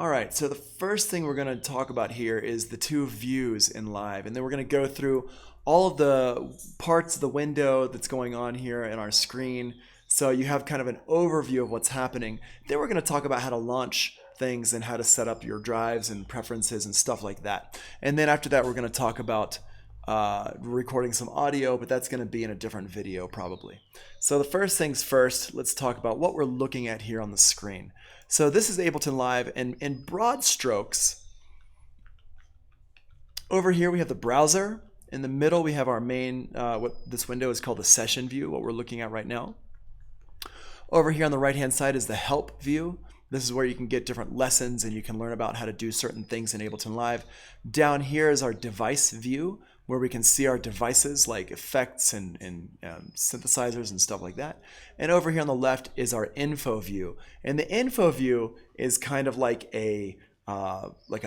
All right, so the first thing we're going to talk about here is the two views in Live, and then we're going to go through all of the parts of the window that's going on here in our screen, so you have kind of an overview of what's happening. Then we're going to talk about how to launch things and how to set up your drives and preferences and stuff like that. And then after that, we're going to talk about recording some audio, but that's going to be in a different video probably. So the first things first, let's talk about what we're looking at here on the screen. So this is Ableton Live, and in broad strokes, over here we have the browser. In the middle we have our main, what this window is called the session view, what we're looking at right now. Over here on the right hand side is the help view. This is where you can get different lessons and you can learn about how to do certain things in Ableton Live. Down here is our device view, where we can see our devices like effects and synthesizers and stuff like that. And over here on the left is our info view. And the info view is kind of like a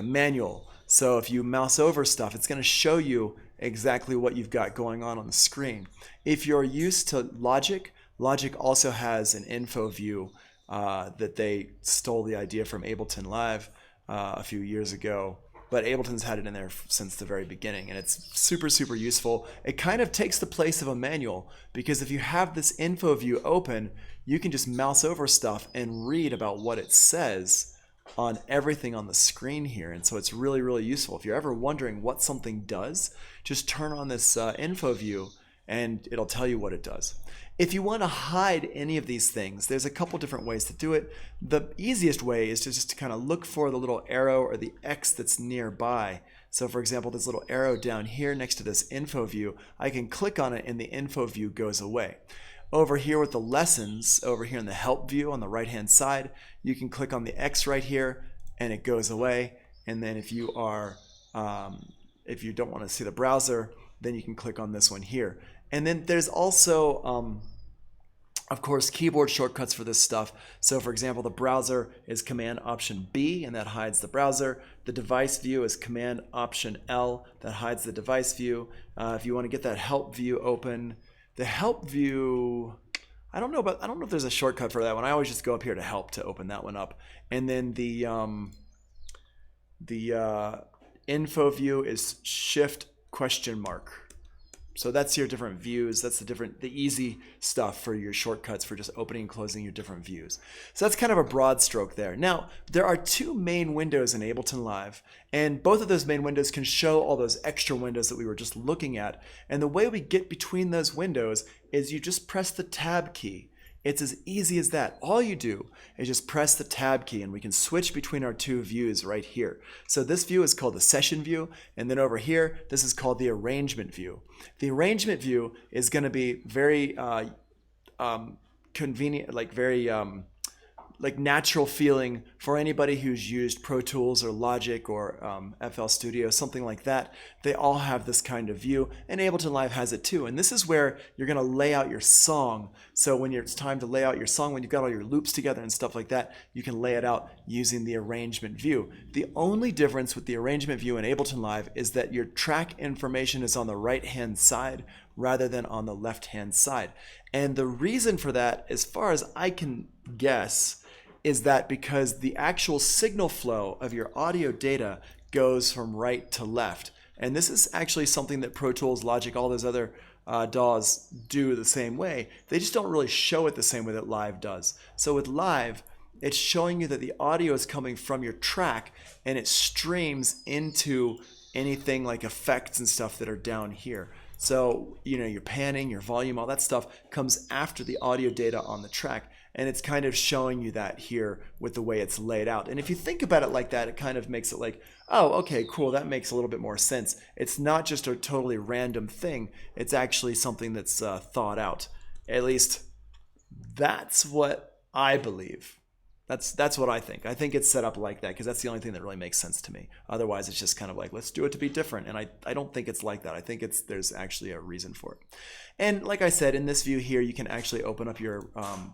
manual. So if you mouse over stuff, it's going to show you exactly what you've got going on the screen. If you're used to Logic, Logic also has an info view that they stole the idea from Ableton Live a few years ago. But Ableton's had it in there since the very beginning, and it's super, super useful. It kind of takes the place of a manual, because if you have this info view open, you can just mouse over stuff and read about what it says on everything on the screen here. And so it's really, really useful. If you're ever wondering what something does, just turn on this info view and it'll tell you what it does. If you want to hide any of these things, there's a couple different ways to do it. The easiest way is to just kind of look for the little arrow or the X that's nearby. So for example, this little arrow down here next to this info view, I can click on it and the info view goes away. Over here with the lessons, over here in the help view on the right hand side, you can click on the X right here and it goes away. And then if you are, if you don't want to see the browser, then you can click on this one here. And then there's also, of course, keyboard shortcuts for this stuff. So for example, the browser is Command Option B, and that hides the browser. The device view is Command Option L, that hides the device view. If you want to get that help view open, the help view, I don't know if there's a shortcut for that one. I always just go up here to help to open that one up. And then the info view is Shift ? So that's your different views. That's the easy stuff for your shortcuts for just opening and closing your different views. So that's kind of a broad stroke there. Now, there are two main windows in Ableton Live, and both of those main windows can show all those extra windows that we were just looking at. And the way we get between those windows is you just press the Tab key. It's as easy as that. All you do is just press the Tab key and we can switch between our two views right here. So this view is called the session view, and then over here, this is called the arrangement view. The arrangement view is going to be very convenient, like natural feeling for anybody who's used Pro Tools or Logic or FL Studio, something like that. They all have this kind of view, and Ableton Live has it too. And this is where you're going to lay out your song. So when it's time to lay out your song, when you've got all your loops together and stuff like that, you can lay it out using the arrangement view. The only difference with the arrangement view in Ableton Live is that your track information is on the right-hand side rather than on the left-hand side. And the reason for that, as far as I can guess, is that because the actual signal flow of your audio data goes from right to left. And this is actually something that Pro Tools, Logic, all those other DAWs do the same way. They just don't really show it the same way that Live does. So with Live, it's showing you that the audio is coming from your track and it streams into anything like effects and stuff that are down here. So, you know, your panning, your volume, all that stuff comes after the audio data on the track. And it's kind of showing you that here with the way it's laid out. And if you think about it like that, it kind of makes it like, oh, okay, cool, that makes a little bit more sense. It's not just a totally random thing. It's actually something that's thought out. At least that's what I believe. That's what I think. I think it's set up like that because that's the only thing that really makes sense to me. Otherwise, it's just kind of like, let's do it to be different. And I don't think it's like that. I think there's actually a reason for it. And like I said, in this view here, you can actually open up your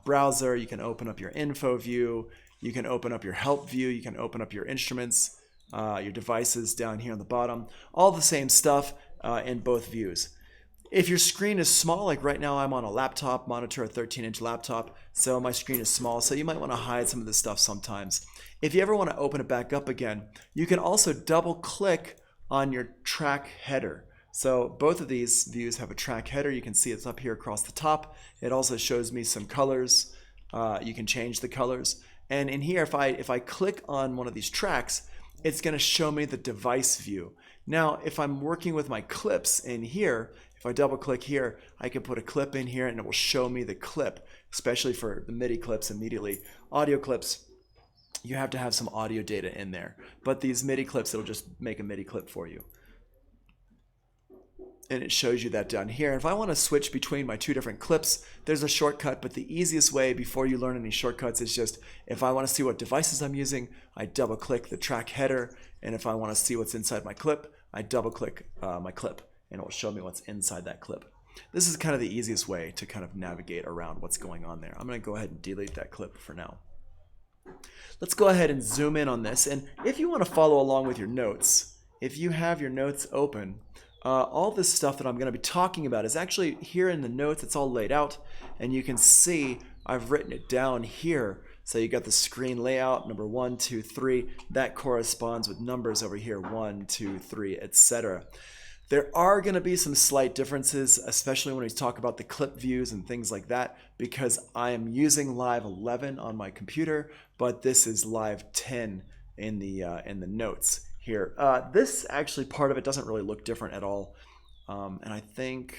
browser. You can open up your info view. You can open up your help view. You can open up your instruments, your devices down here on the bottom. All the same stuff in both views. If your screen is small, like right now I'm on a laptop monitor, a 13-inch laptop, so my screen is small, so you might want to hide some of this stuff sometimes. If you ever want to open it back up again, you can also double click on your track header. So both of these views have a track header. You can see it's up here across the top. It also shows me some colors. You can change the colors. And in here, if I click on one of these tracks, it's going to show me the device view. Now, if I'm working with my clips in here, if I double click here, I can put a clip in here and it will show me the clip, especially for the MIDI clips immediately. Audio clips, you have to have some audio data in there. But these MIDI clips, it'll just make a MIDI clip for you. And it shows you that down here. If I want to switch between my two different clips, there's a shortcut, but the easiest way before you learn any shortcuts is just, if I want to see what devices I'm using, I double click the track header, and if I want to see what's inside my clip, I double click my clip, and it will show me what's inside that clip. This is kind of the easiest way to kind of navigate around what's going on there. I'm going to go ahead and delete that clip for now. Let's go ahead and zoom in on this, and if you want to follow along with your notes, if you have your notes open, all this stuff that I'm going to be talking about is actually here in the notes. It's all laid out, and you can see I've written it down here. So you got the screen layout, number 1, 2, 3. That corresponds with numbers over here, 1, 2, 3, etc. There are going to be some slight differences, especially when we talk about the clip views and things like that, because I am using Live 11 on my computer, but this is Live 10 in the notes here. This actually, part of it doesn't really look different at all. And I think,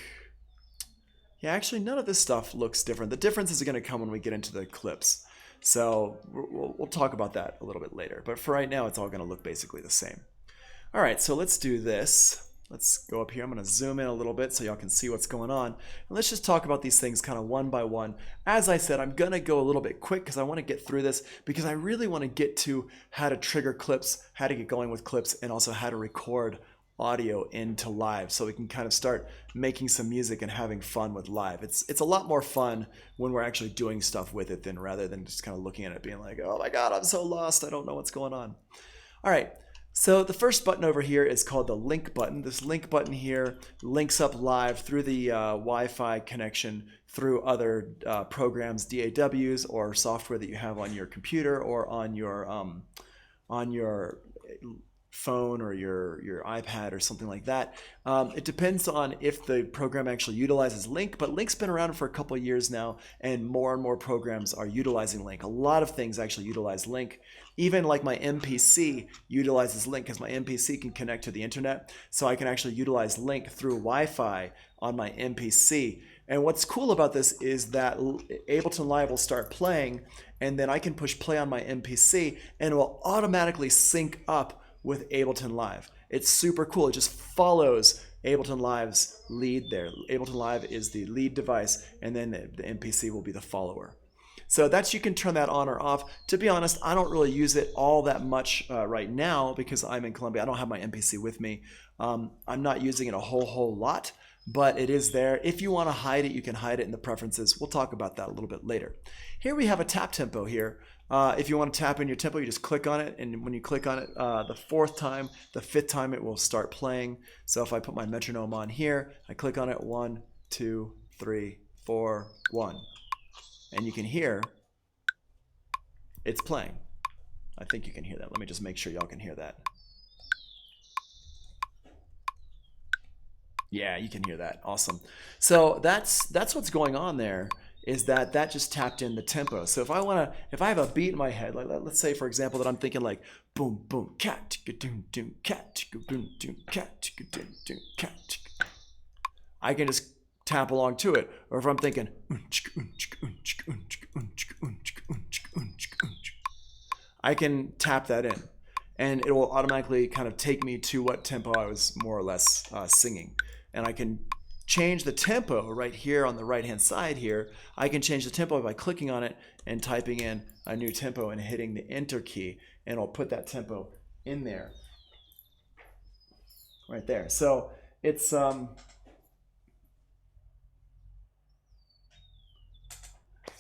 yeah, actually none of this stuff looks different. The differences are going to come when we get into the clips. So we'll talk about that a little bit later. But for right now, it's all going to look basically the same. All right, so let's do this. Let's go up here. I'm going to zoom in a little bit so y'all can see what's going on. And let's just talk about these things kind of one by one. As I said, I'm going to go a little bit quick because I want to get through this, because I really want to get to how to trigger clips, how to get going with clips, and also how to record audio into Live so we can kind of start making some music and having fun with Live. It's a lot more fun when we're actually doing stuff with it than rather than just kind of looking at it being like, oh my God, I'm so lost. I don't know what's going on. All right. So the first button over here is called the link button. This link button here links up Live through the Wi-Fi connection through other programs, DAWs, or software that you have on your computer or on your phone or your iPad or something like that. It depends on if the program actually utilizes Link, but Link's been around for a couple of years now, and more programs are utilizing Link. A lot of things actually utilize Link. Even like my MPC utilizes Link because my MPC can connect to the internet, so I can actually utilize Link through Wi-Fi on my MPC. And what's cool about this is that Ableton Live will start playing, and then I can push play on my MPC, and it will automatically sync up with Ableton Live. It's super cool. It just follows Ableton Live's lead there. Ableton Live is the lead device, and then the MPC will be the follower. So that's, you can turn that on or off. To be honest, I don't really use it all that much right now because I'm in Colombia. I don't have my MPC with me. I'm not using it a whole lot, but it is there. If you want to hide it, you can hide it in the preferences. We'll talk about that a little bit later. Here we have a tap tempo here. If you want to tap in your tempo, you just click on it, and when you click on it the 4th time, the 5th time it will start playing. So if I put my metronome on here, I click on it, 1, 2, 3, 4, 1. And you can hear it's playing. I think you can hear that. Let me just make sure y'all can hear that. Yeah, you can hear that. Awesome. So that's what's going on there, is that just tapped in the tempo. So if I have a beat in my head, like let's say for example that I'm thinking like boom boom cat doom doom cat doom doom cat doom doom cat, I can just tap along to it. Or if I'm thinking I can tap that in, and it will automatically kind of take me to what tempo I was more or less singing. And I can change the tempo right here on the right hand side here. I can change the tempo by clicking on it and typing in a new tempo and hitting the enter key, and I'll put that tempo in there right there. So it's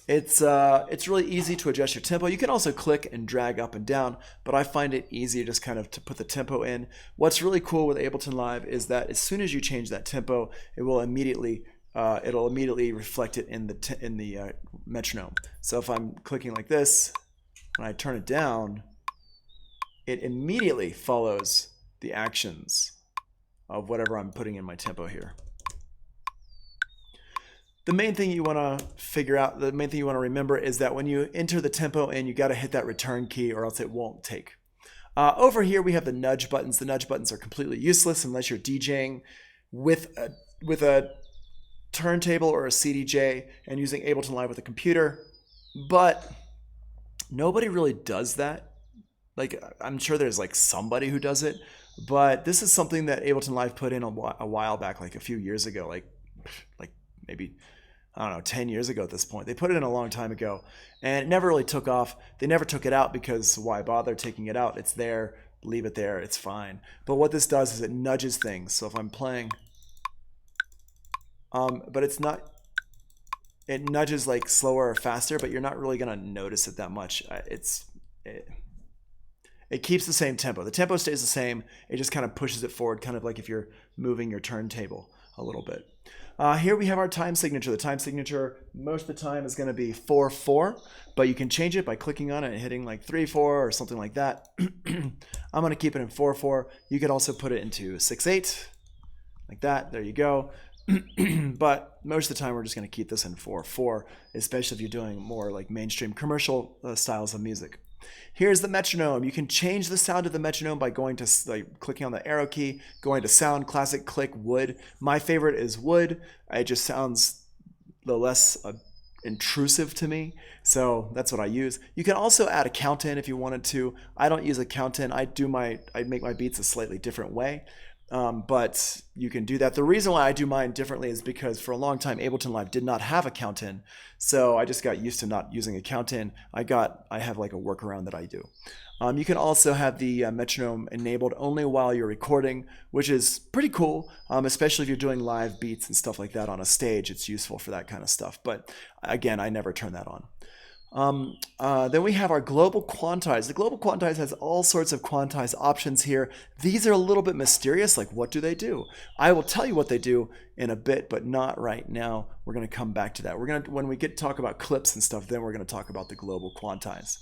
It's really easy to adjust your tempo. You can also click and drag up and down, but I find it easier just kind of to put the tempo in. What's really cool with Ableton Live is that as soon as you change that tempo, it will immediately reflect it in the metronome. So if I'm clicking like this, when I turn it down, it immediately follows the actions of whatever I'm putting in my tempo here. The main thing you want to figure out, the main thing you want to remember is that when you enter the tempo in, you got to hit that return key or else it won't take. Over here we have the nudge buttons. The nudge buttons are completely useless unless you're DJing with a turntable or a CDJ and using Ableton Live with a computer, but nobody really does that. Like, I'm sure there's like somebody who does it, but this is something that Ableton Live put in a while back, like a few years ago, like maybe, I don't know, 10 years ago at this point. They put it in a long time ago and it never really took off. They never took it out because why bother taking it out? It's there, leave it there, it's fine. But what this does is it nudges things. So if I'm playing, but it's not, it nudges like slower or faster, but you're not really gonna notice it that much. It keeps the same tempo. The tempo stays the same. It just kind of pushes it forward, kind of like if you're moving your turntable a little bit. Here we have our time signature. The time signature most of the time is going to be 4/4, but you can change it by clicking on it and hitting like 3/4 or something like that. I'm going to keep it in 4/4. You could also put it into 6/8, like that. There you go. But most of the time we're just going to keep this in 4/4, especially if you're doing more like mainstream commercial styles of music. Here's the metronome. You can change the sound of the metronome by going to clicking on the arrow key, going to sound, classic, click, wood. My favorite is wood. It just sounds the less intrusive to me, so that's what I use. You can also add a count in if you wanted to. I don't use a count in. I make my beats a slightly different way. But you can do that. The reason why I do mine differently is because for a long time Ableton Live did not have a count in, so I just got used to not using a count in. I have like a workaround that I do. You can also have the metronome enabled only while you're recording, which is pretty cool, especially if you're doing live beats and stuff like that on a stage. It's useful for that kind of stuff, but again, I never turn that on. Then we have our global quantize. The global quantize has all sorts of quantize options here. These are a little bit mysterious, like what do they do? I will tell you what they do in a bit, but not right now. We're going to come back to that. When we get to talk about clips and stuff, then we're going to talk about the global quantize.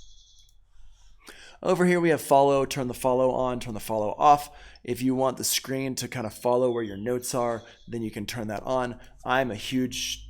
Over here we have follow, turn the follow on, turn the follow off. If you want the screen to kind of follow where your notes are, then you can turn that on. I'm a huge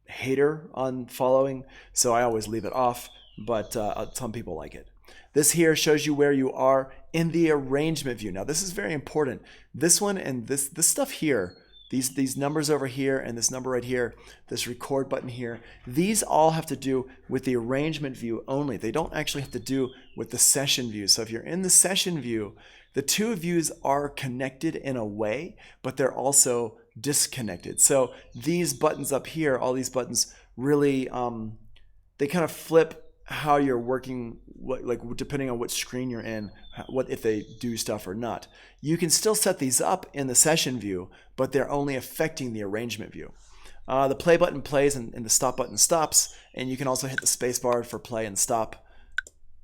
hater on following, so I always leave it off, but some people like it. This here shows you where you are in the arrangement view. Now this is very important. This one and this stuff here, these numbers over here and this number right here, this record button here, these all have to do with the arrangement view only. They don't actually have to do with the session view. So if you're in the session view, the two views are connected in a way, but they're also disconnected. So these buttons up here, all these buttons really, they kind of flip how you're working, like depending on what screen you're in, what if they do stuff or not. You can still set these up in the session view, but they're only affecting the arrangement view. The play button plays and the stop button stops, and you can also hit the space bar for play and stop,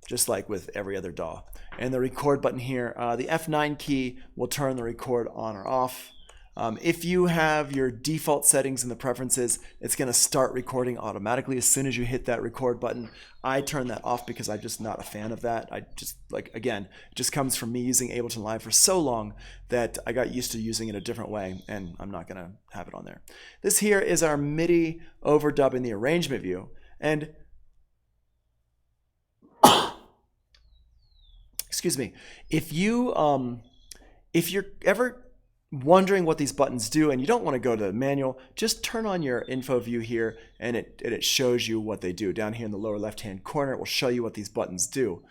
just like with every other DAW. And the record button here, the F9 key will turn the record on or off. If you have your default settings in the preferences, it's going to start recording automatically as soon as you hit that record button. I turn that off because I'm just not a fan of that. I just, like, again, it just comes from me using Ableton Live for so long that I got used to using it a different way, and I'm not going to have it on there. This here is our MIDI overdub in the arrangement view. And excuse me, if you're ever wondering what these buttons do and you don't want to go to the manual, just turn on your info view here and it shows you what they do. Down here in the lower left hand corner, it will show you what these buttons do.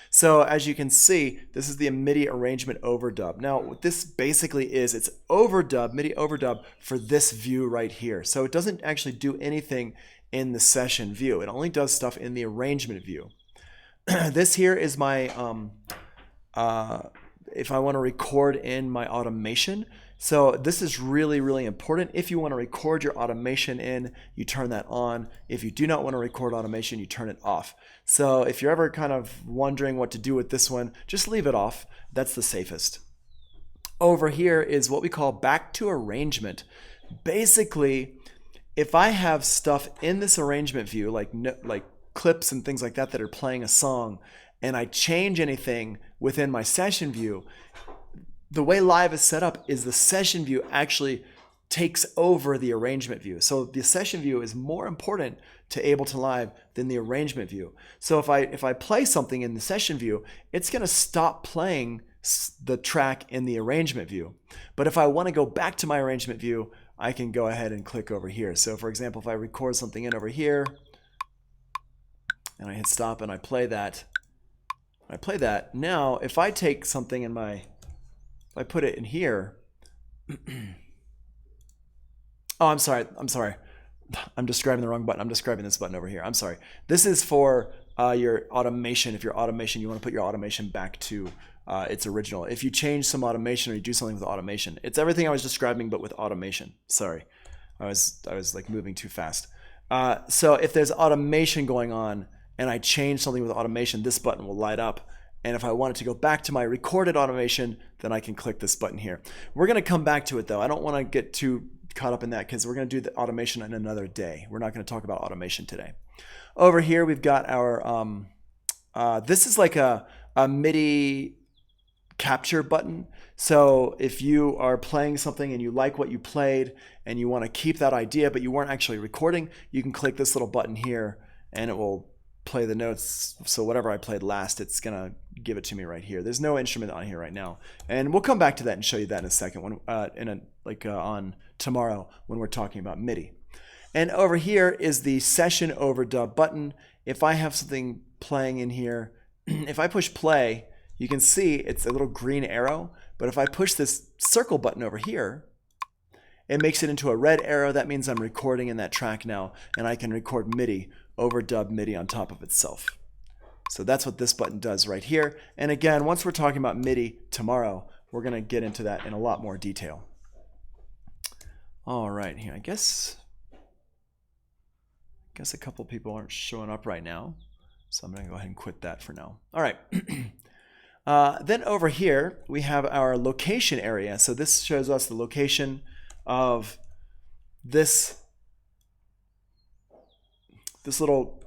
So as you can see, this is the MIDI arrangement overdub. Now what this basically is, it's overdub, MIDI overdub for this view right here. So it doesn't actually do anything in the session view. It only does stuff in the arrangement view. This here is my if I want to record in my automation, So this is really, really important. If you want to record your automation in, you turn that on. If you do not want to record automation, you turn it off. So if you're ever kind of wondering what to do with this one, just leave it off. That's the safest. Over here is what we call back to arrangement. Basically, if I have stuff in this arrangement view, like clips and things like that that are playing a song, and I change anything within my session view, the way Live is set up is the session view actually takes over the arrangement view. So the session view is more important to Ableton Live than the arrangement view. So if I play something in the session view, it's going to stop playing the track in the arrangement view. But if I want to go back to my arrangement view, I can go ahead and click over here. So for example, if I record something in over here and I hit stop and I play that, now if I take something in my, if I put it in here, oh, I'm sorry. I'm describing the wrong button. I'm describing this button over here. I'm sorry. This is for your automation. If your automation, you want to put your automation back to its original. If you change some automation or you do something with automation, it's everything I was describing, but with automation. Sorry, I was like moving too fast. So if there's automation going on and I change something with automation, this button will light up. And if I wanted to go back to my recorded automation, then I can click this button here. We're going to come back to it though. I don't want to get too caught up in that because we're going to do the automation in another day. We're not going to talk about automation today. Over here, we've got our, this is like a MIDI capture button. So if you are playing something and you like what you played and you want to keep that idea, but you weren't actually recording, you can click this little button here and it will play the notes. So whatever I played last, it's gonna give it to me right here. There's no instrument on here right now, and we'll come back to that and show you that in a second when on tomorrow when we're talking about MIDI. And over here is the session overdub button. If I have something playing in here, if I push play, you can see it's a little green arrow, but if I push this circle button over here, it makes it into a red arrow. That means I'm recording in that track now, and I can record MIDI, overdub MIDI on top of itself. So that's what this button does right here. And again, once we're talking about MIDI tomorrow, we're going to get into that in a lot more detail. All right, here, I guess a couple people aren't showing up right now, so I'm going to go ahead and quit that for now. All right. Then over here, we have our location area. So this shows us the location of this little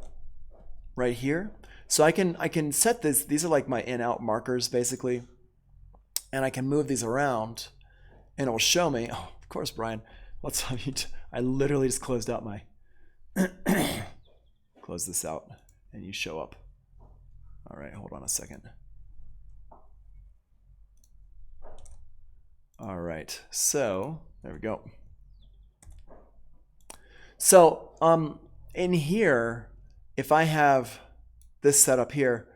right here. So I can set this, these are like my in-out markers basically, and I can move these around and it will show me, oh, of course, Brian, what's up? I literally just closed out my, close this out and you show up. All right, hold on a second. All right, so there we go. So in here, if I have this set up here,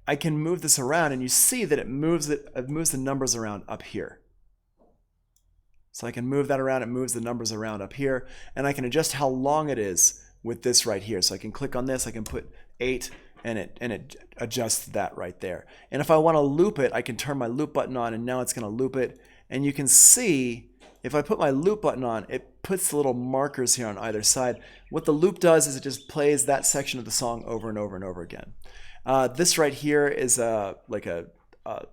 I can move this around and you see that it moves the numbers around up here. So I can move that around, it moves the numbers around up here, and I can adjust how long it is with this right here. So I can click on this, I can put 8 and it adjusts that right there. And if I want to loop it, I can turn my loop button on and now it's going to loop it. And you can see if I put my loop button on, it puts the little markers here on either side. What the loop does is it just plays that section of the song over and over and over again. This right here is like a what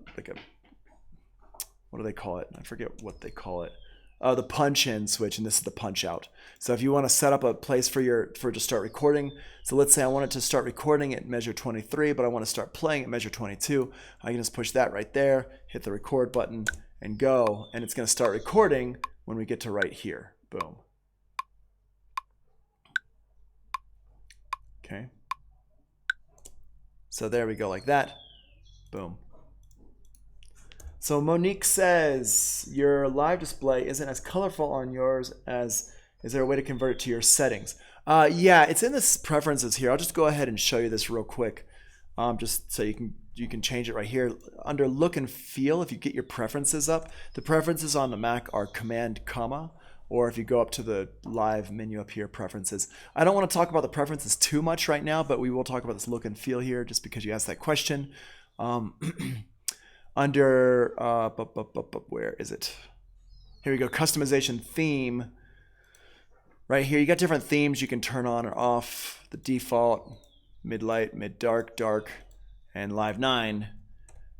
do they call it? I forget what they call it. The punch in switch, and this is the punch out. So if you want to set up a place for to start recording, so let's say I want it to start recording at measure 23, but I want to start playing at measure 22, I can just push that right there, hit the record button, and go, and it's going to start recording when we get to right here. Boom. Okay. So there we go, like that. Boom. So Monique says, your live display isn't as colorful on yours as, is there a way to convert it to your settings? Yeah, it's in the preferences here. I'll just go ahead and show you this real quick, just so you can change it right here. Under look and feel, if you get your preferences up, the preferences on the Mac are Command, comma, or if you go up to the live menu up here, preferences. I don't want to talk about the preferences too much right now, but we will talk about this look and feel here just because you asked that question. Under, where is it? Here we go, customization theme. Right here, you got different themes you can turn on or off. The default, mid-light, mid-dark, dark, and Live 9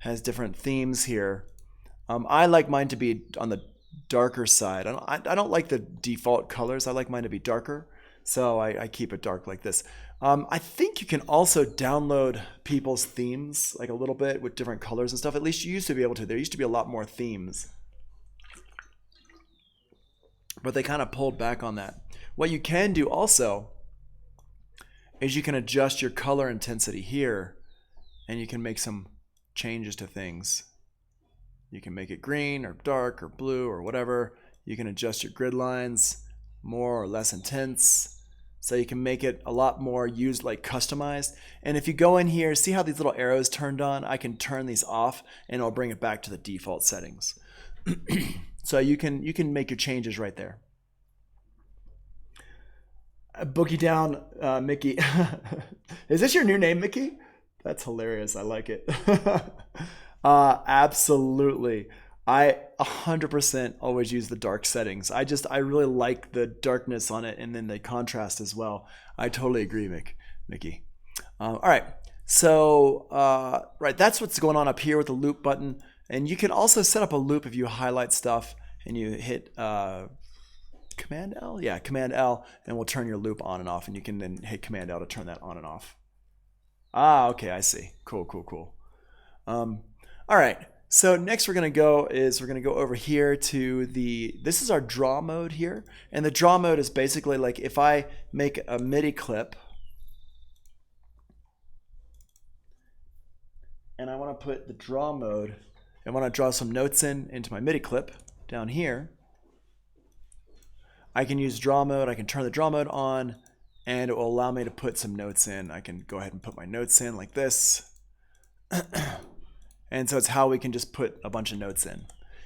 has different themes here. I like mine to be on the darker side. I don't like the default colors. I like mine to be darker, so I keep it dark like this. I think you can also download people's themes like a little bit with different colors and stuff. At least you used to be able to. There used to be a lot more themes, but they kind of pulled back on that. What you can do also is you can adjust your color intensity here, and you can make some changes to things. You can make it green or dark or blue or whatever. You can adjust your grid lines, more or less intense. So you can make it a lot more used, like customized. And if you go in here, see how these little arrows turned on? I can turn these off and it'll bring it back to the default settings. So you can make your changes right there. Boogie down, Mickey. Is this your new name, Mickey? That's hilarious. I like it. Absolutely. I 100% always use the dark settings. I really like the darkness on it and then the contrast as well. I totally agree, Mickey. All right. So, right, that's what's going on up here with the loop button. And you can also set up a loop if you highlight stuff and you hit Command L? Yeah, Command L, and we'll turn your loop on and off, and you can then hit Command L to turn that on and off. Ah, okay, I see. Cool. All right, so next we're gonna go over here to this is our draw mode here, and the draw mode is basically like if I make a MIDI clip, and I wanna put the draw mode, I wanna draw some notes into my MIDI clip down here, I can use draw mode, I can turn the draw mode on, and it will allow me to put some notes in. I can go ahead and put my notes in like this. And so it's how we can just put a bunch of notes in.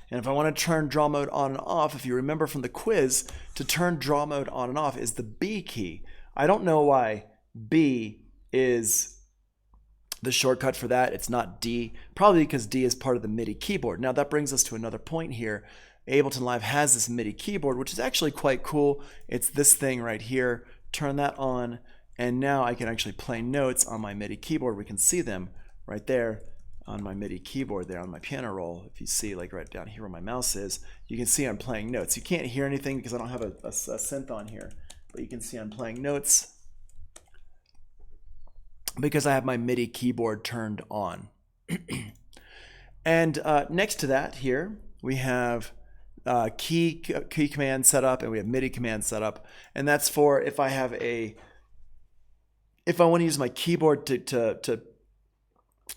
And if I want to turn draw mode on and off, if you remember from the quiz, to turn draw mode on and off is the B key. I don't know why B is the shortcut for that. It's not D, probably because D is part of the MIDI keyboard. Now that brings us to another point here. Ableton Live has this MIDI keyboard, which is actually quite cool. It's this thing right here. Turn that on, and now I can actually play notes on my MIDI keyboard. We can see them right there on my MIDI keyboard there on my piano roll. If you see like right down here where my mouse is, you can see I'm playing notes. You can't hear anything because I don't have a synth on here, but you can see I'm playing notes because I have my MIDI keyboard turned on. And next to that here, we have key command setup, and we have MIDI command setup, and that's for if I want to use my keyboard to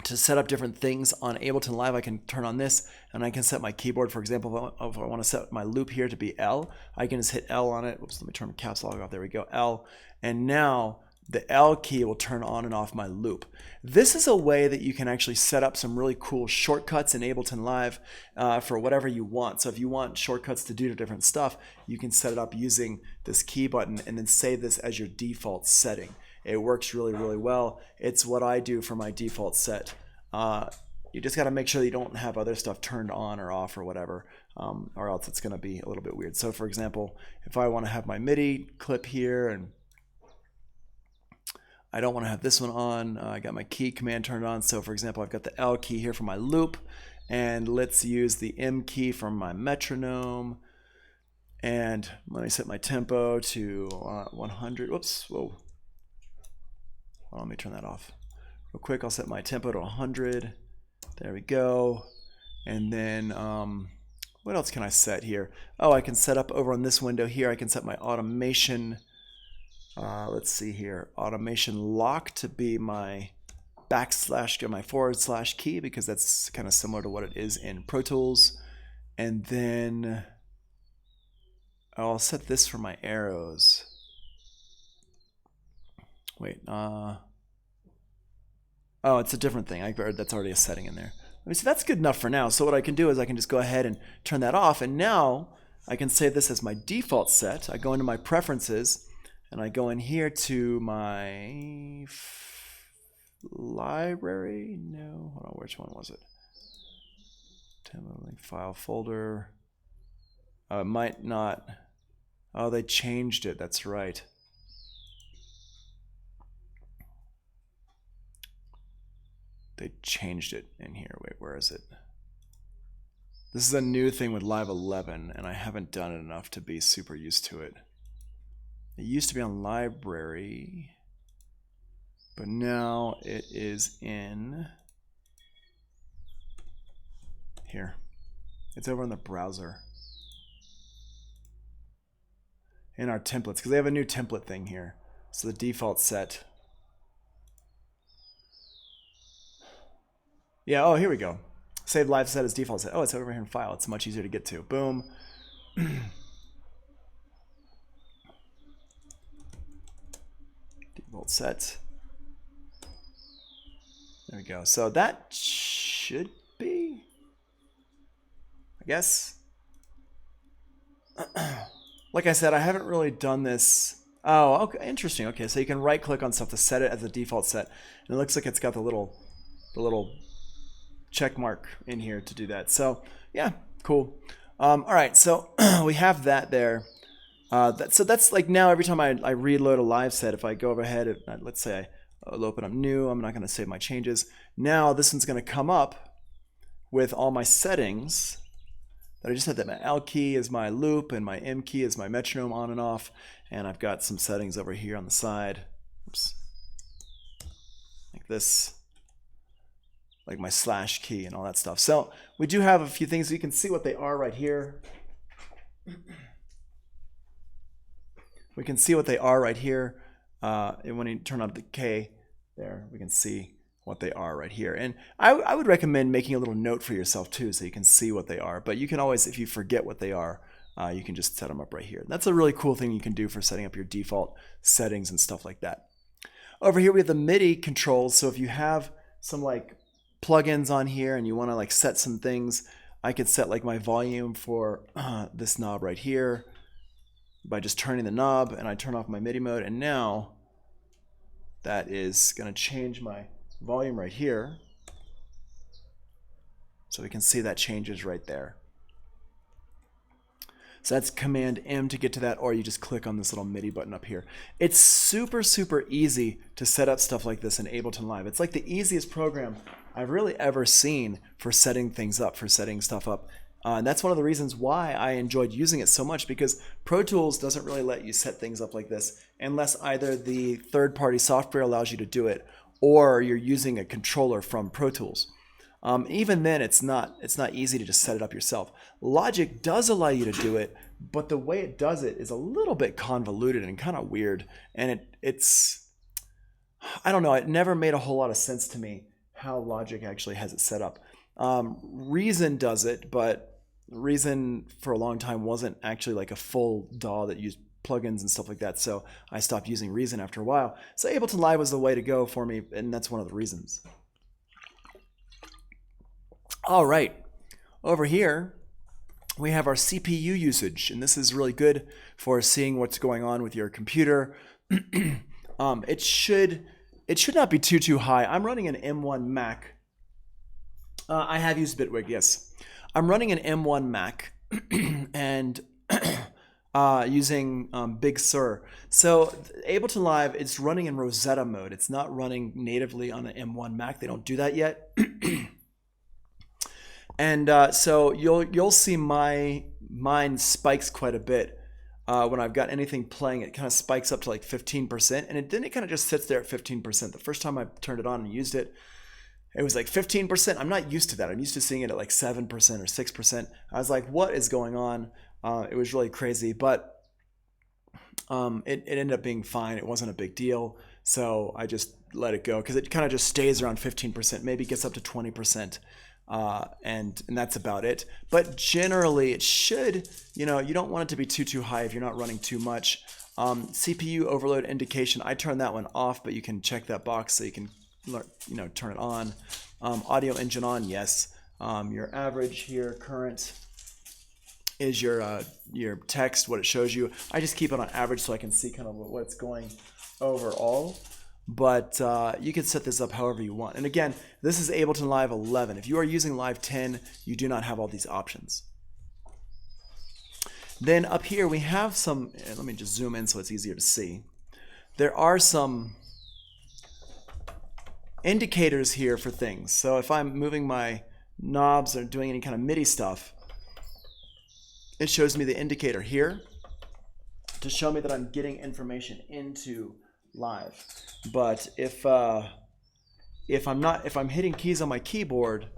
set up different things on Ableton Live. I can turn on this, and I can set my keyboard. For example, if I want to set my loop here to be L, I can just hit L on it. Oops, let me turn my caps lock off. There we go, L, and now the L key will turn on and off my loop. This is a way that you can actually set up some really cool shortcuts in Ableton Live for whatever you want. So if you want shortcuts to do different stuff, you can set it up using this key button and then save this as your default setting. It works really, really well. It's what I do for my default set. You just got to make sure that you don't have other stuff turned on or off or whatever, or else it's going to be a little bit weird. So for example, if I want to have my MIDI clip here and I don't want to have this one on. I got my key command turned on. So for example, I've got the L key here for my loop, and let's use the M key for my metronome. And let me set my tempo to 100. Whoops, whoa. Well, let me turn that off real quick. I'll set my tempo to 100. There we go. And then what else can I set here? Oh, I can set up over on this window here. I can set my automation. Let's see here, automation lock to be my my / key, because that's kind of similar to what it is in Pro Tools. And then I'll set this for my arrows. Wait, oh, it's a different thing. That's already a setting in there. So that's good enough for now. So what I can do is I can just go ahead and turn that off, and now I can save this as my default set. I go into my preferences, and I go in here to my library. No, hold on, which one was it? File folder. It might not. Oh, they changed it. That's right. They changed it in here. Wait, where is it? This is a new thing with Live 11, and I haven't done it enough to be super used to it. It used to be on Library, but now it is in here. It's over in the browser. In our templates, because they have a new template thing here. So the default set. Yeah, oh, here we go. Save live set as default set. Oh, it's over here in file. It's much easier to get to. Boom. Default set. There we go. So that should be, I guess. Like I said, I haven't really done this. Oh, okay, interesting. Okay, so you can right click on stuff to set it as a default set. And it looks like it's got the little check mark in here to do that. So yeah, cool. All right, so we have that there. So that's like now every time I reload a live set, if I go overhead, let's say I'll open up new, I'm not going to save my changes. Now this one's going to come up with all my settings that I just had. That my L key is my loop and my M key is my metronome on and off. And I've got some settings over here on the side. Oops. Like this. Like my slash key and all that stuff. So we do have a few things. You can see what they are right here. We can see what they are right here. And when you turn on the K there, we can see what they are right here. And I would recommend making a little note for yourself too, so you can see what they are. But you can always, if you forget what they are, you can just set them up right here. That's a really cool thing you can do for setting up your default settings and stuff like that. Over here we have the MIDI controls. So if you have some like plugins on here and you want to like set some things, I could set like my volume for this knob right here by just turning the knob, and I turn off my MIDI mode, and now that is going to change my volume right here. So we can see that changes right there. So that's Command M to get to that, or you just click on this little MIDI button up here. It's super, super easy to set up stuff like this in Ableton Live. It's like the easiest program I've really ever seen for setting things up, for setting stuff up. And that's one of the reasons why I enjoyed using it so much, because Pro Tools doesn't really let you set things up like this unless either the third-party software allows you to do it or you're using a controller from Pro Tools. Even then, it's not easy to just set it up yourself. Logic does allow you to do it, but the way it does it is a little bit convoluted and kind of weird. And it's, I don't know, it never made a whole lot of sense to me how Logic actually has it set up. Reason does it, but Reason for a long time wasn't actually like a full DAW that used plugins and stuff like that. So I stopped using Reason after a while. So Ableton Live was the way to go for me, and that's one of the reasons. All right, over here we have our CPU usage, and this is really good for seeing what's going on with your computer. It should not be too high. I'm running an M1 Mac. I have used Bitwig, yes. I'm running an M1 Mac and using Big Sur. So Ableton Live, it's running in Rosetta mode. It's not running natively on an M1 Mac. They don't do that yet. And so you'll see mine spikes quite a bit when I've got anything playing. It kind of spikes up to like 15%, and then it kind of just sits there at 15%. The first time I turned it on and used it, it was like 15%. I'm not used to that. I'm used to seeing it at like 7% or 6%. I was like, what is going on? It was really crazy, but it ended up being fine. It wasn't a big deal, so I just let it go because it kind of just stays around 15%, maybe gets up to 20%. And that's about it. But generally it should, you don't want it to be too high if you're not running too much. CPU overload indication, I turn that one off, but you can check that box so you can, turn it on. Audio engine on, yes. Your average here, current, is your text, what it shows you. I just keep it on average so I can see kind of what's going overall. But you can set this up however you want. And again, this is Ableton Live 11. If you are using Live 10, you do not have all these options. Then up here we have some, let me just zoom in so it's easier to see. There are some indicators here for things. So if I'm moving my knobs or doing any kind of MIDI stuff, it shows me the indicator here to show me that I'm getting information into live. But if I'm hitting keys on my keyboard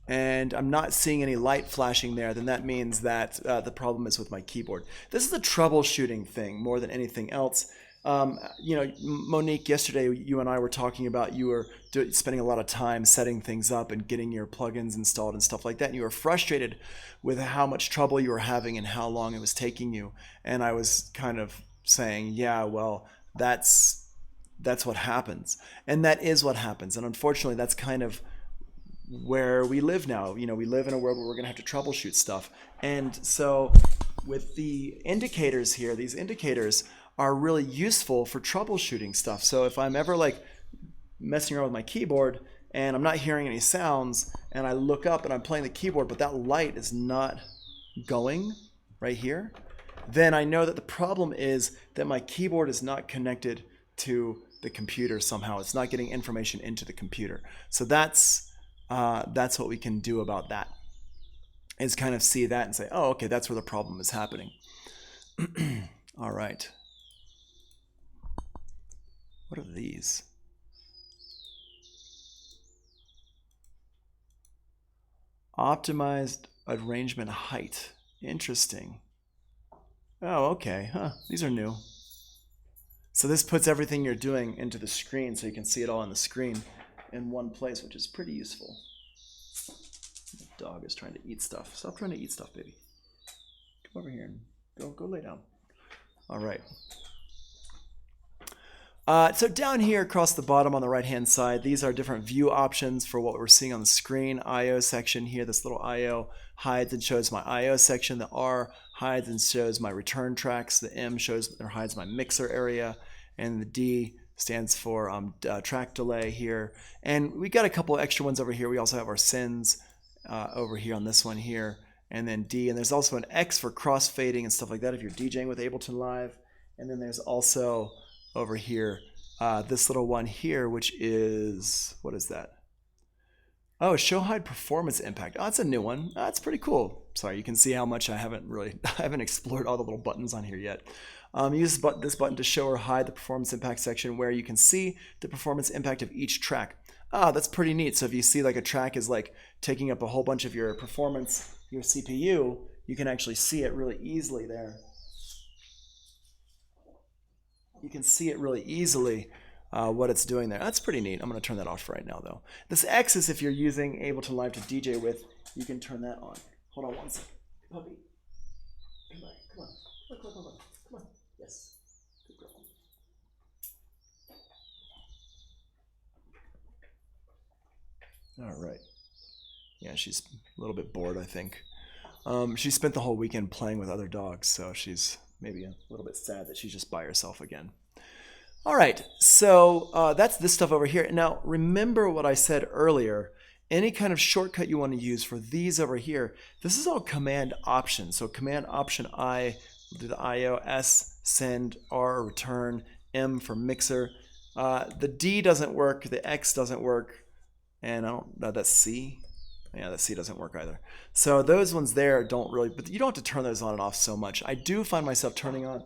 and I'm not seeing any light flashing there, then that means that the problem is with my keyboard. This is a troubleshooting thing more than anything else. You know, Monique, yesterday you and I were talking about you were spending a lot of time setting things up and getting your plugins installed and stuff like that, and you were frustrated with how much trouble you were having and how long it was taking you. And I was kind of saying, yeah, well, that's what happens. And that is what happens. And unfortunately, that's kind of where we live now. You know, we live in a world where we're going to have to troubleshoot stuff. And so with the indicators here, these indicators are really useful for troubleshooting stuff. So if I'm ever like messing around with my keyboard and I'm not hearing any sounds and I look up and I'm playing the keyboard but that light is not going right here, then I know that the problem is that my keyboard is not connected to the computer somehow. It's not getting information into the computer. So that's what we can do about that, is kind of see that and say, oh, okay, that's where the problem is happening. All right. What are these? Optimized arrangement height. Interesting. Oh, okay. Huh. These are new. So this puts everything you're doing into the screen so you can see it all on the screen in one place, which is pretty useful. The dog is trying to eat stuff. Stop trying to eat stuff, baby. Come over here and go lay down. All right. So down here across the bottom on the right hand side, these are different view options for what we're seeing on the screen. I/O section here, this little I/O hides and shows my I/O section. The R hides and shows my return tracks. The M shows or hides my mixer area. And the D stands for track delay here. And we got a couple extra ones over here. We also have our sends over here on this one here. And then D. And there's also an X for crossfading and stuff like that if you're DJing with Ableton Live. And then there's also over here, this little one here, which is, what is that? Oh, show hide performance impact. Oh, that's a new one. That's pretty cool. Sorry, you can see how much I haven't explored all the little buttons on here yet. Use this button to show or hide the performance impact section where you can see the performance impact of each track. Ah, that's pretty neat. So if you see like a track is like taking up a whole bunch of your performance, your CPU, you can actually see it really easily there. You can see it really easily what it's doing there. That's pretty neat. I'm going to turn that off right now, though. This X is if you're using Ableton Live to DJ with, you can turn that on. Hold on one second. Puppy. Come on. Come on. Yes. Good girl. All right. Yeah, she's a little bit bored, I think. She spent the whole weekend playing with other dogs, so she's maybe a little bit sad that she's just by herself again. All right, so that's this stuff over here. Now, remember what I said earlier. Any kind of shortcut you want to use for these over here, this is all Command Option. So Command Option I, do the I/O, S, send, R, return, M for mixer. The D doesn't work, the X doesn't work, and that's C. Yeah, that C doesn't work either. So those ones there don't really, but you don't have to turn those on and off so much. I do find myself turning on,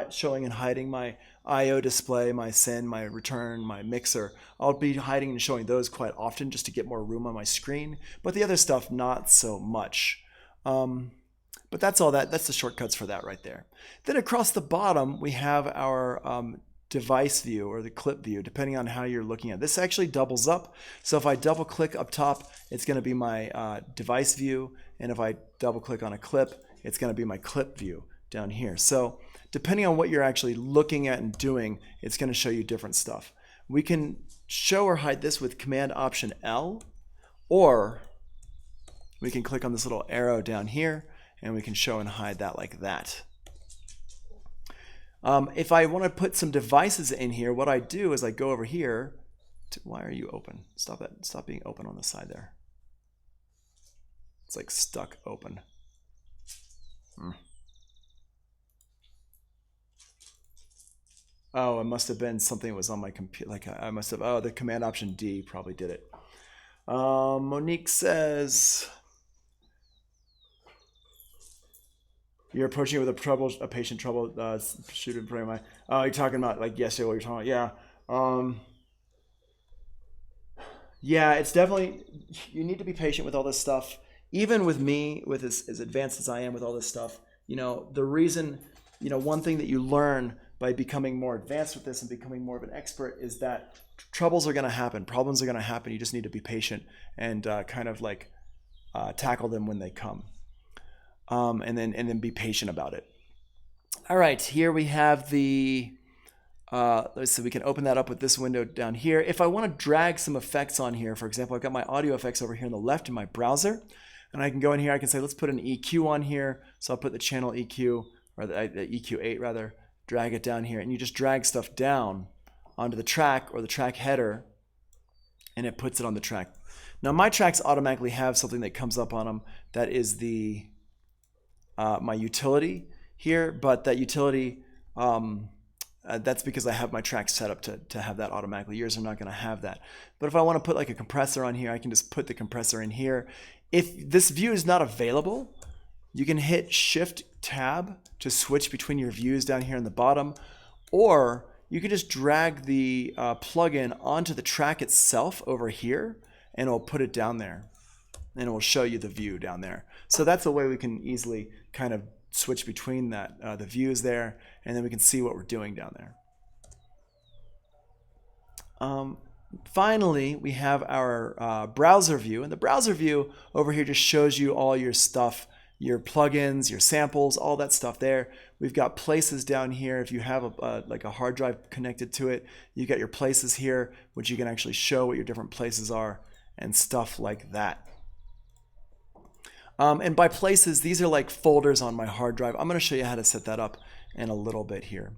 showing and hiding my I/O display, my send, my return, my mixer. I'll be hiding and showing those quite often just to get more room on my screen. But the other stuff, not so much. But that's all that's the shortcuts for that right there. Then across the bottom, we have our device view or the clip view, depending on how you're looking at it. This actually doubles up. So if I double click up top, it's going to be my device view. And if I double click on a clip, it's going to be my clip view down here. So depending on what you're actually looking at and doing, it's going to show you different stuff. We can show or hide this with Command Option L, or we can click on this little arrow down here and we can show and hide that like that. If I want to put some devices in here, what I do is I go over here. Why are you open? Stop that. Stop being open on the side there. It's like stuck open. Oh, it must have been something that was on my computer. Like I must have, oh, the Command Option D probably did it. Monique says, you're approaching it with a patient trouble shoot in front of my, oh, you're talking about like yesterday what you're talking about. Yeah. Yeah, it's definitely, you need to be patient with all this stuff. Even with me, with as advanced as I am with all this stuff, the reason, one thing that you learn by becoming more advanced with this and becoming more of an expert is that troubles are going to happen, problems are going to happen. You just need to be patient and kind of like tackle them when they come, and then be patient about it. All right, here we have the. Let's see, we can open that up with this window down here. If I want to drag some effects on here, for example, I've got my audio effects over here on the left in my browser, and I can go in here, I can say, let's put an EQ on here. So I'll put the channel EQ, or the EQ8 rather, drag it down here, and you just drag stuff down onto the track or the track header, and it puts it on the track. Now my tracks automatically have something that comes up on them that is the my utility here, but that utility, that's because I have my tracks set up to have that automatically. Yours are not going to have that. But if I want to put like a compressor on here, I can just put the compressor in here. If this view is not available, you can hit Shift Tab to switch between your views down here in the bottom, or you can just drag the plugin onto the track itself over here, and it'll put it down there, and it will show you the view down there. So that's a way we can easily kind of switch between that the views there, and then we can see what we're doing down there. Finally, we have our browser view, and the browser view over here just shows you all your stuff, your plugins, your samples, all that stuff there. We've got places down here. If you have like a hard drive connected to it, you got your places here, which you can actually show what your different places are and stuff like that. And by places, these are like folders on my hard drive. I'm going to show you how to set that up in a little bit here.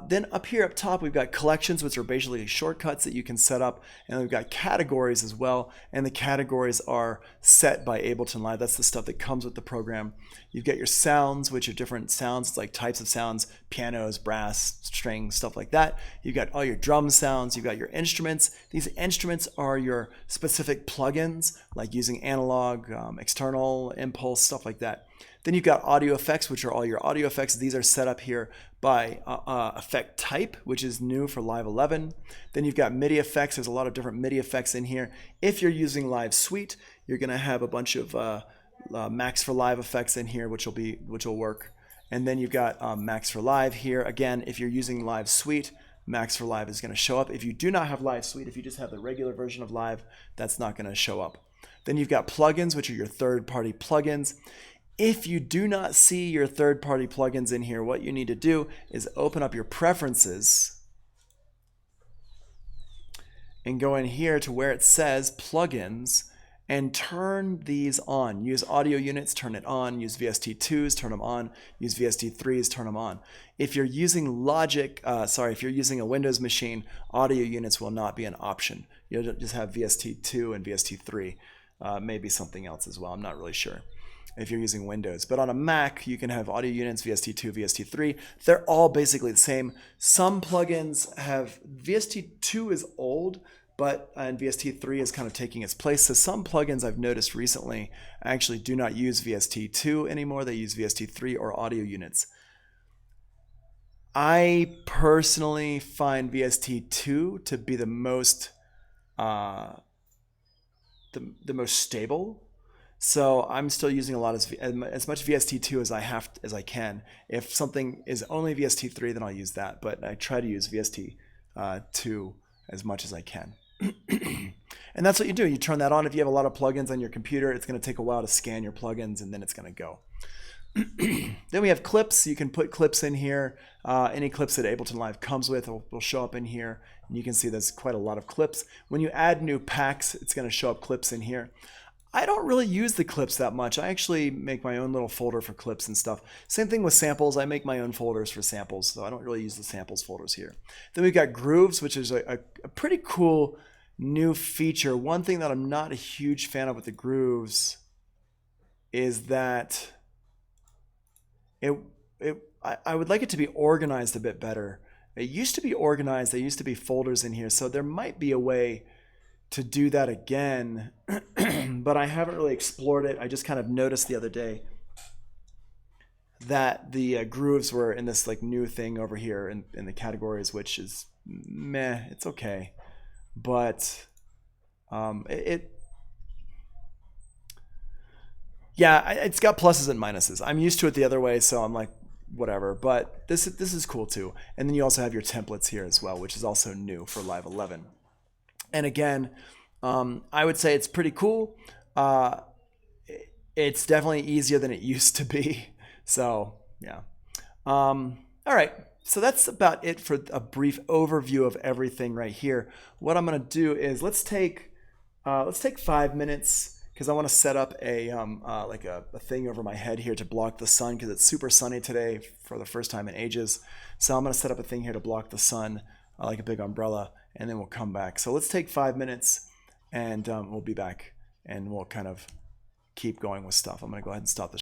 Then up here up top, we've got collections, which are basically shortcuts that you can set up. And we've got categories as well. And the categories are set by Ableton Live. That's the stuff that comes with the program. You've got your sounds, which are different sounds. It's like types of sounds, pianos, brass, strings, stuff like that. You've got all your drum sounds. You've got your instruments. These instruments are your specific plugins, like using analog, external, impulse, stuff like that. Then you've got audio effects, which are all your audio effects. These are set up here by effect type, which is new for Live 11. Then you've got MIDI effects. There's a lot of different MIDI effects in here. If you're using Live Suite, you're going to have a bunch of Max for Live effects in here, which will work. And then you've got Max for Live here. Again, if you're using Live Suite, Max for Live is going to show up. If you do not have Live Suite, if you just have the regular version of Live, that's not going to show up. Then you've got plugins, which are your third-party plugins. If you do not see your third-party plugins in here, what you need to do is open up your preferences and go in here to where it says plugins and turn these on. Use audio units, turn it on. Use VST2s, turn them on. Use VST3s, turn them on. If you're using if you're using a Windows machine, audio units will not be an option. You'll just have VST2 and VST3, maybe something else as well. I'm not really sure if you're using Windows. But on a Mac, you can have audio units, VST2, VST3. They're all basically the same. Some plugins have, VST2 is old, and VST3 is kind of taking its place. So some plugins I've noticed recently actually do not use VST2 anymore. They use VST3 or audio units. I personally find VST2 to be the most stable. So I'm still using a lot as much VST2 as I can. If something is only VST3, then I'll use that. But I try to use VST2 as much as I can. And that's what you do. You turn that on. If you have a lot of plugins on your computer, it's going to take a while to scan your plugins, and then it's going to go. Then we have clips. You can put clips in here. Any clips that Ableton Live comes with will show up in here. And you can see there's quite a lot of clips. When you add new packs, it's going to show up clips in here. I don't really use the clips that much. I actually make my own little folder for clips and stuff. Same thing with samples. I make my own folders for samples, so I don't really use the samples folders here. Then we've got grooves, which is a pretty cool new feature. One thing that I'm not a huge fan of with the grooves is that I would like it to be organized a bit better. It used to be organized. There used to be folders in here. So there might be a way to do that again, but I haven't really explored it. I just kind of noticed the other day that the grooves were in this like new thing over here in the categories, which is meh, it's okay. But yeah, it's got pluses and minuses. I'm used to it the other way, so I'm like, whatever. But this is cool too. And then you also have your templates here as well, which is also new for Live 11. And again, I would say it's pretty cool. It's definitely easier than it used to be. So yeah. All right. So that's about it for a brief overview of everything right here. What I'm going to do is let's take 5 minutes because I want to set up a like a thing over my head here to block the sun because it's super sunny today for the first time in ages. So I'm going to set up a thing here to block the sun like a big umbrella, and then we'll come back. So let's take 5 minutes, and we'll be back, and we'll kind of keep going with stuff. I'm going to go ahead and stop the